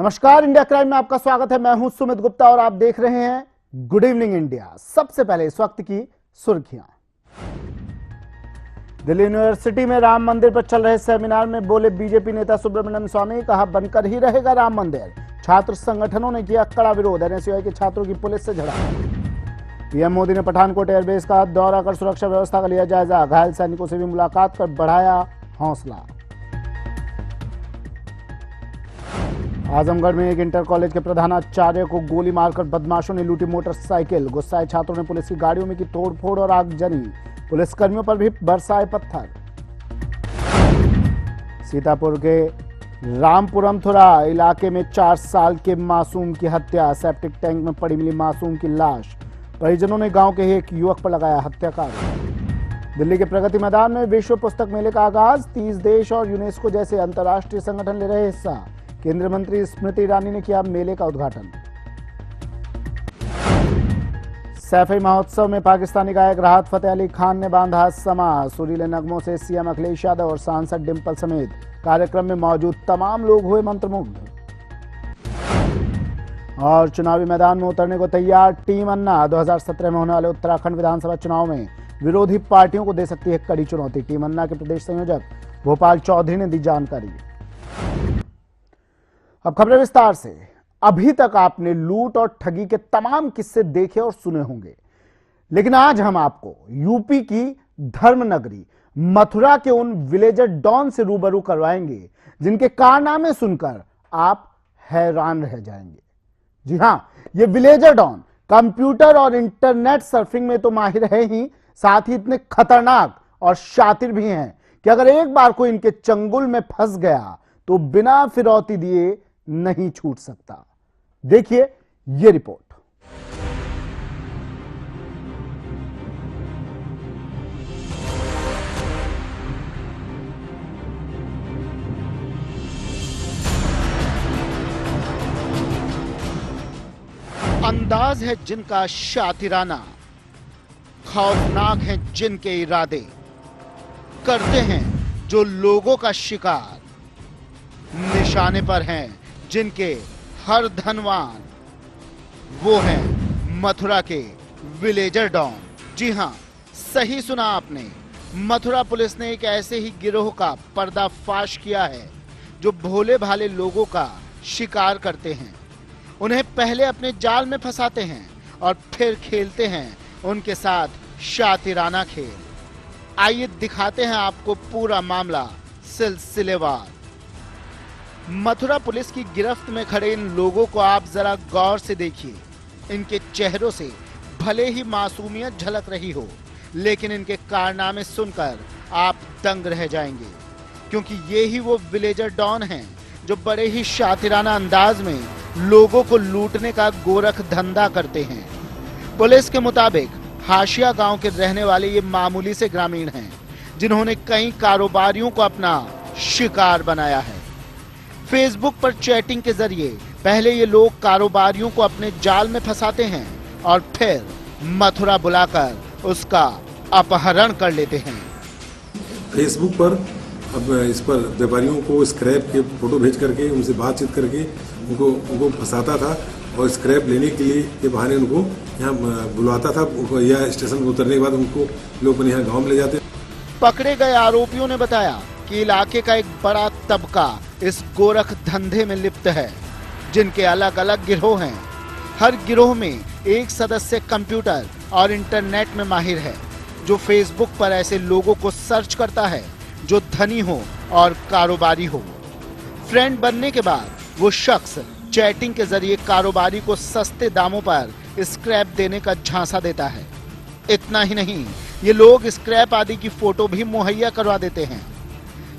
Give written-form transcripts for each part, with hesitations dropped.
नमस्कार, India crime में आपका स्वागत है। मैं हूं सुमित गुप्ता और आप देख रहे हैं गुड इवनिंग इंडिया। सबसे पहले इस वक्त की सुर्खियां। दिल्ली यूनिवर्सिटी में राम मंदिर पर चल रहे सेमिनार में बोले बीजेपी नेता सुब्रमण्यम स्वामी, कहा बनकर ही रहेगा राम मंदिर। छात्र संगठनों ने किया कड़ा विरोध। एनएसयूआई के छात्रों की पुलिस से झड़प। पीएम मोदी ने पठानकोट एयरबेस का दौरा कर सुरक्षा व्यवस्था का लिया जायजा। घायल सैनिकों से भी मुलाकात कर बढ़ाया हौसला। आजमगढ़ में एक इंटर कॉलेज के प्रधानाचार्य को गोली मारकर बदमाशों ने लूटी मोटरसाइकिल। गुस्साए छात्रों ने पुलिस की गाड़ियों में की तोड़फोड़ और आगजनी। पुलिसकर्मियों पर भी बरसाए पत्थर। सीतापुर के रामपुरमथुरा इलाके में 4 साल के मासूम की हत्या। सेप्टिक टैंक में पड़ी मिली मासूम की लाश। परिजनों ने गांव के एक युवक पर लगाया हत्याकांड। दिल्ली के प्रगति मैदान में विश्व पुस्तक मेले का आगाज। 30 देश और यूनेस्को जैसे अंतर्राष्ट्रीय संगठन ले रहे हिस्सा। केंद्रीय मंत्री स्मृति ईरानी ने किया मेले का उद्घाटन। सैफई महोत्सव में पाकिस्तानी गायक राहत फतेह अली खान ने बांधा समा। सुरीले नगमों से सीएम अखिलेश यादव और सांसद डिंपल समेत कार्यक्रम में मौजूद तमाम लोग हुए मंत्रमुग्ध। और चुनावी मैदान में उतरने को तैयार टीम अन्ना। 2017 में होने वाले उत्तराखंड विधानसभा चुनाव में विरोधी पार्टियों को दे सकती है कड़ी चुनौती। टीम अन्ना के प्रदेश संयोजक भोपाल चौधरी ने दी जानकारी। अब खबरें विस्तार से। अभी तक आपने लूट और ठगी के तमाम किस्से देखे और सुने होंगे, लेकिन आज हम आपको यूपी की धर्मनगरी मथुरा के उन विलेजर डॉन से रूबरू करवाएंगे जिनके कारनामे सुनकर आप हैरान रह जाएंगे। जी हां, ये विलेजर डॉन कंप्यूटर और इंटरनेट सर्फिंग में तो माहिर है ही, साथ ही इतने खतरनाक और शातिर भी हैं कि अगर एक बार कोई इनके चंगुल में फंस गया तो बिना फिरौती दिए नहीं छूट सकता। देखिए ये रिपोर्ट। अंदाज है जिनका शातिराना, खौफनाक हैं जिनके इरादे, करते हैं जो लोगों का शिकार, निशाने पर हैं जिनके हर धनवान, वो हैं मथुरा के विलेजर डॉन। जी हां, सही सुना आपने। मथुरा पुलिस ने एक ऐसे ही गिरोह का पर्दाफाश किया है जो भोले भाले लोगों का शिकार करते हैं, उन्हें पहले अपने जाल में फंसाते हैं और फिर खेलते हैं उनके साथ शातिराना खेल। आइए दिखाते हैं आपको पूरा मामला सिलसिलेवार। मथुरा पुलिस की गिरफ्त में खड़े इन लोगों को आप जरा गौर से देखिए। इनके चेहरों से भले ही मासूमियत झलक रही हो, लेकिन इनके कारनामे सुनकर आप दंग रह जाएंगे, क्योंकि ये ही वो विलेजर डॉन हैं जो बड़े ही शातिराना अंदाज में लोगों को लूटने का गोरख धंधा करते हैं। पुलिस के मुताबिक हाशिया गांव के रहने वाले ये मामूली से ग्रामीण हैं जिन्होंने कई कारोबारियों को अपना शिकार बनाया है। फेसबुक पर चैटिंग के जरिए पहले ये लोग कारोबारियों को अपने जाल में फंसाते हैं और फिर मथुरा बुलाकर उसका अपहरण कर लेते हैं। फेसबुक पर अब इस पर व्यापारियों को स्क्रैप के फोटो भेज करके उनसे बातचीत करके उनको फंसाता था और स्क्रैप लेने के लिए के बहाने उनको यहाँ बुलाता था या स्टेशन पर उतरने के बाद उनको लोग अपने यहाँ गाँव में ले जाते। पकड़े गए आरोपियों ने बताया कि इलाके का एक बड़ा तबका इस गोरख धंधे में लिप्त है, जिनके अलग अलग गिरोह हैं। हर गिरोह में एक सदस्य कंप्यूटर और इंटरनेट में माहिर है, जो फेसबुक पर ऐसे लोगों को सर्च करता है जो धनी हो और कारोबारी हो। फ्रेंड बनने के बाद वो शख्स चैटिंग के जरिए कारोबारी को सस्ते दामों पर स्क्रैप देने का झांसा देता है। इतना ही नहीं, ये लोग स्क्रैप आदि की फोटो भी मुहैया करवा देते हैं।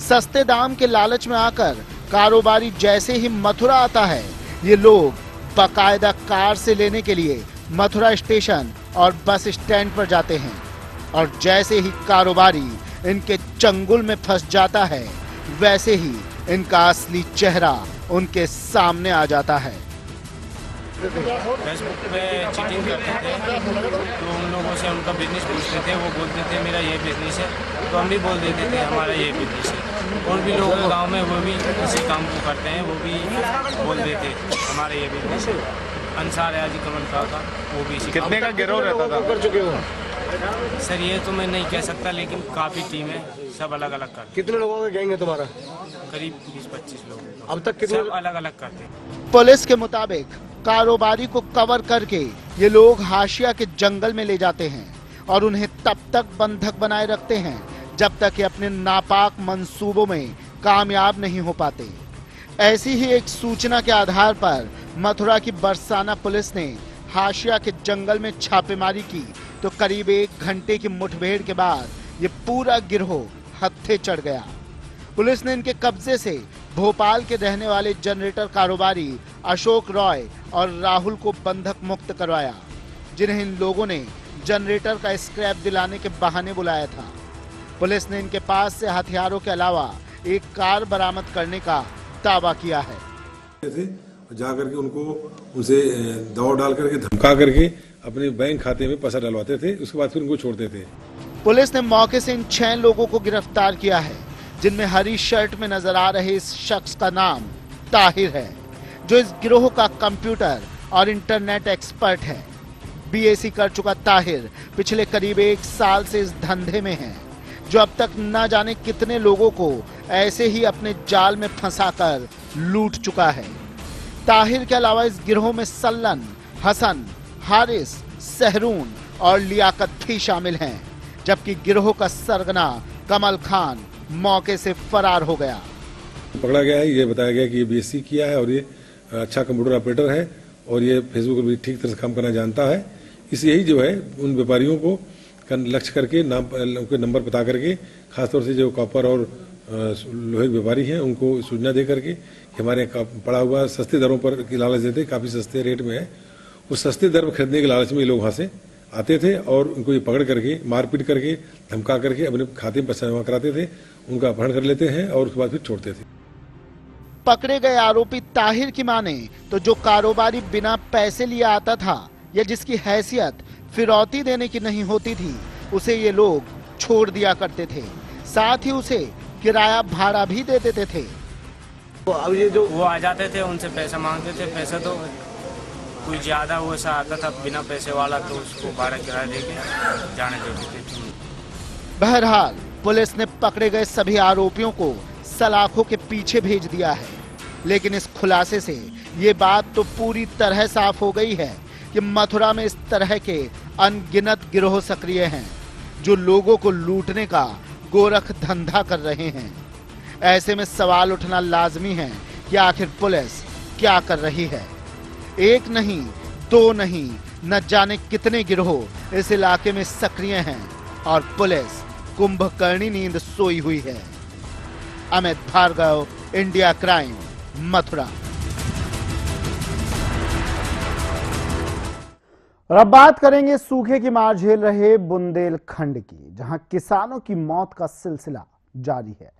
सस्ते दाम के लालच में आकर कारोबारी जैसे ही मथुरा आता है, ये लोग बाकायदा कार से लेने के लिए मथुरा स्टेशन और बस स्टैंड पर जाते हैं, और जैसे ही कारोबारी इनके चंगुल में फंस जाता है, वैसे ही इनका असली चेहरा उनके सामने आ जाता है। करते थे? फेसबुक पे चीटिंग करते थे, तो उन लोगों से उनका बिजनेस पूछते थे, वो बोलते थे मेरा ये बिजनेस है, तो हम भी बोल देते थे हमारा ये बिजनेस है। और भी लोग गांव में वो भी इसी काम को करते हैं, वो भी बोल देते हमारा ये बिजनेस है। अंसार है हाजी कमल का वो भी इसी। कितने का गिरोह रहता था? कर चुके हो सर ये तो मैं नहीं कह सकता, लेकिन काफ़ी टीम है, सब अलग अलग करते। कितने लोगों का गैंग है तुम्हारा? करीब 20-25 लोग। अब तक कितने? सब अलग अलग करते हैं। पुलिस के मुताबिक कारोबारी को कवर करके ये लोग हाशिया के जंगल में ले जाते हैं और उन्हें तब तक बंधक बनाए रखते हैं जब तक ये अपने नापाक मंसूबों में कामयाब नहीं हो पाते। ऐसी ही एक सूचना के आधार पर मथुरा की बरसाना पुलिस ने हाशिया के जंगल में छापेमारी की, तो करीब 1 घंटे की मुठभेड़ के बाद ये पूरा गिरोह हत्थे चढ़ गया। पुलिस ने इनके कब्जे से भोपाल के रहने वाले जनरेटर कारोबारी अशोक रॉय और राहुल को बंधक मुक्त करवाया, जिन्हें इन लोगों ने जनरेटर का स्क्रैप दिलाने के बहाने बुलाया था। पुलिस ने इनके पास से हथियारों के अलावा एक कार बरामद करने का दावा किया है। जा करके उनसे दबाव डाल करके धमका करके अपने बैंक खाते में पैसा डलवाते थे, उसके बाद फिर उनको छोड़ते थे। पुलिस ने मौके से इन 6 लोगों को गिरफ्तार किया है, जिनमें हरी शर्ट में नजर आ रहे इस शख्स का नाम ताहिर है, जो इस गिरोह का कंप्यूटर और इंटरनेट एक्सपर्ट है। बीएससी कर चुका ताहिर पिछले करीब 1 साल से इस धंधे में है, जो अब तक न जाने कितने लोगों को ऐसे ही अपने जाल में फंसाकर लूट चुका है। ताहिर के अलावा इस गिरोह में सल्लन, हसन, हारिस, सहरून और लियाकत भी शामिल हैं, जबकि गिरोह का सरगना कमल खान मौके से फरार हो गया। पकड़ा गया है, ये बताया गया कि ये बीएससी किया है और ये अच्छा कंप्यूटर ऑपरेटर है और ये फेसबुक पर भी ठीक तरह से काम करना जानता है। इस यही जो है उन व्यापारियों को लक्ष्य करके उनके नंबर बता करके, खासतौर से जो कॉपर और लोहे के व्यापारी हैं उनको सूचना दे करके कि हमारे पड़ा हुआ सस्ते दरों पर की लालच देते, काफ़ी सस्ते रेट में है, उस सस्ते दर में खरीदने के लालच में ये लोग वहाँ से आते थे और उनको ये पकड़ करके मारपीट करके धमका करके अपने खाते में पैसा जमा कराते थे, उनका अपहरण कर लेते हैं और उसके बाद फिर छोड़ते थे। पकड़े गए आरोपी ताहिर की माने तो जो कारोबारी बिना पैसे लिए आता था या जिसकी हैसियत फिरौती देने की नहीं होती थी, उसे ये लोग छोड़ दिया करते थे, साथ ही उसे किराया भाड़ा भी दे देते थे। अब ये जो वो आ जाते थे, उनसे पैसा मांगते थे, पैसा तो कोई ज्यादा वो ऐसा आता था बिना पैसे वाला, तो उसको भाड़ा किराया देके जाने देते थे। बहरहाल पुलिस ने पकड़े गए सभी आरोपियों को सलाखों के पीछे भेज दिया है, लेकिन इस खुलासे से ये बात तो पूरी तरह साफ हो गई है कि मथुरा में इस तरह के अनगिनत गिरोह सक्रिय हैं, जो लोगों को लूटने का गोरख धंधा कर रहे हैं। ऐसे में सवाल उठना लाजमी है कि आखिर पुलिस क्या कर रही है। 1 नहीं, 2 नहीं, न जाने कितने गिरोह इस इलाके में सक्रिय हैं और पुलिस कुंभकर्णी नींद सोई हुई है। Amit Bhargava, India Crime, Mathura. और अब बात करेंगे सूखे की मार झेल रहे बुंदेलखंड की, जहां किसानों की मौत का सिलसिला जारी है।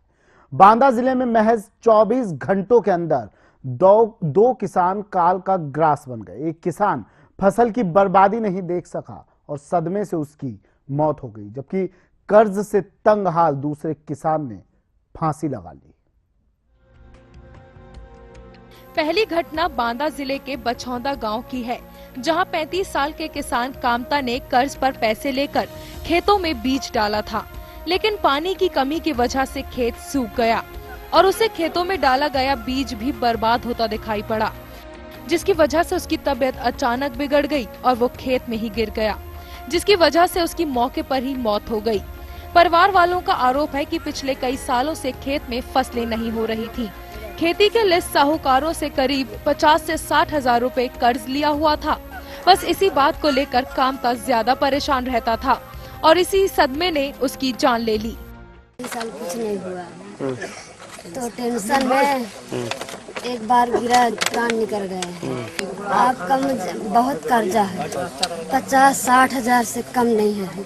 बांदा जिले में महज 24 घंटों के अंदर दो किसान काल का ग्रास बन गए। एक किसान फसल की बर्बादी नहीं देख सका और सदमे से उसकी मौत हो गई, जबकि कर्ज से तंग हाल दूसरे किसान ने फांसी लगा ली। पहली घटना बांदा जिले के बछौदा गांव की है, जहां 35 साल के किसान कामता ने कर्ज पर पैसे लेकर खेतों में बीज डाला था, लेकिन पानी की कमी की वजह से खेत सूख गया और उसे खेतों में डाला गया बीज भी बर्बाद होता दिखाई पड़ा, जिसकी वजह से उसकी तबीयत अचानक बिगड़ गई और वो खेत में ही गिर गया, जिसकी वजह से उसकी मौके पर ही मौत हो गई। परिवार वालों का आरोप है कि पिछले कई सालों से खेत में फसलें नहीं हो रही थी। खेती के लिए साहूकारों से करीब 50 से 60 हजार रुपए कर्ज लिया हुआ था। बस इसी बात को लेकर कामता ज्यादा परेशान रहता था और इसी सदमे ने उसकी जान ले ली। इस साल कुछ नहीं हुआ तो टेंशन में एक बार गिरा, प्राण निकल गए। आपका बहुत कर्जा है, 50-60 हजार से कम नहीं है।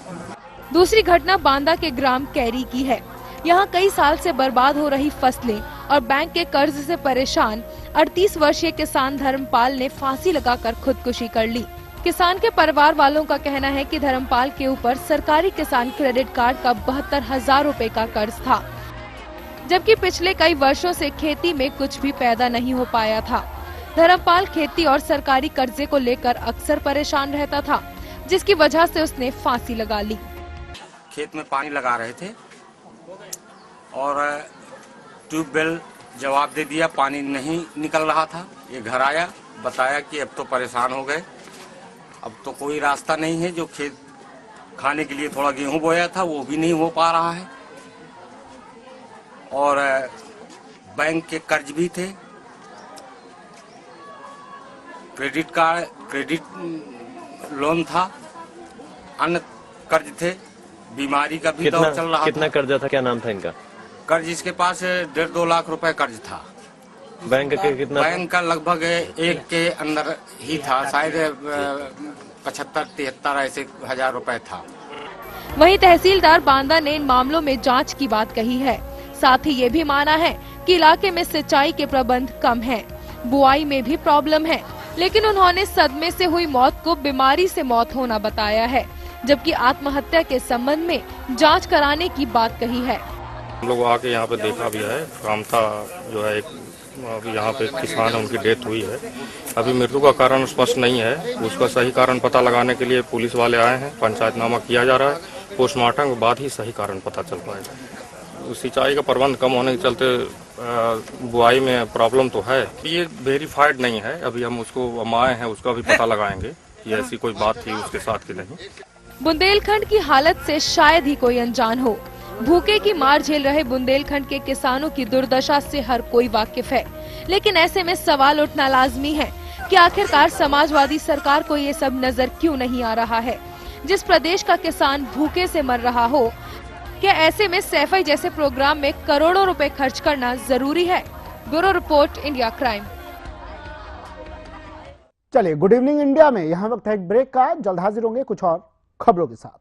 दूसरी घटना बांदा के ग्राम कैरी की है। यहाँ कई साल से बर्बाद हो रही फसलें और बैंक के कर्ज से परेशान 38 वर्षीय किसान धर्मपाल ने फांसी लगाकर खुदकुशी कर ली। किसान के परिवार वालों का कहना है कि धर्मपाल के ऊपर सरकारी किसान क्रेडिट कार्ड का 72,000 रुपए का कर्ज था, जबकि पिछले कई वर्षों से खेती में कुछ भी पैदा नहीं हो पाया था। धर्मपाल खेती और सरकारी कर्जे को लेकर अक्सर परेशान रहता था, जिसकी वजह से उसने फांसी लगा ली। खेत में पानी लगा रहे थे और ट्यूबवेल जवाब दे दिया, पानी नहीं निकल रहा था। ये घर आया, बताया कि अब तो परेशान हो गए, अब तो कोई रास्ता नहीं है। जो खेत खाने के लिए थोड़ा गेहूं बोया था वो भी नहीं हो पा रहा है और बैंक के कर्ज भी थे, क्रेडिट लोन था, अन्य कर्ज थे, बीमारी का भी दौर चल रहा था। कितना कर्जा था, क्या नाम था इनका? कर्ज इसके पास 1.5-2 लाख रुपए कर्ज था। बैंक के कितना? बैंक का लगभग 1 के अंदर ही था, शायद 75-73 ऐसे हजार रुपए था। वहीं तहसीलदार बांदा ने इन मामलों में जांच की बात कही है। साथ ही ये भी माना है कि इलाके में सिंचाई के प्रबंध कम हैं, बुआई में भी प्रॉब्लम है, लेकिन उन्होंने सदमे से हुई मौत को बीमारी से मौत होना बताया है, जबकि आत्महत्या के संबंध में जांच कराने की बात कही है। हम लोग आके यहाँ पे देखा भी है, कामता जो है एक अभी यहाँ पे किसान है, उनकी डेथ हुई है। अभी मृत्यु का कारण स्पष्ट नहीं है, उसका सही कारण पता लगाने के लिए पुलिस वाले आए हैं, पंचायतनामा किया जा रहा है। पोस्टमार्टम के बाद ही सही कारण पता चल पाएगा। सिंचाई का प्रबंध कम होने के चलते बुआई में प्रॉब्लम तो है, ये वेरीफाइड नहीं है। अभी हम उसको माए हैं, उसका भी पता लगाएंगे कि ऐसी कोई बात थी उसके साथ की नहीं। बुंदेलखंड की हालत से शायद ही कोई अनजान हो। भूखे की मार झेल रहे बुंदेलखंड के किसानों की दुर्दशा से हर कोई वाकिफ है, लेकिन ऐसे में सवाल उठना लाजमी है कि आखिरकार समाजवादी सरकार को ये सब नजर क्यों नहीं आ रहा है। जिस प्रदेश का किसान भूखे से मर रहा हो, क्या ऐसे में सैफई जैसे प्रोग्राम में करोड़ों रुपए खर्च करना जरूरी है? Bureau report, India crime. चलिए, गुड इवनिंग इंडिया में यहाँ वक्त है एक ब्रेक का। जल्द हाजिर होंगे कुछ और खबरों के साथ।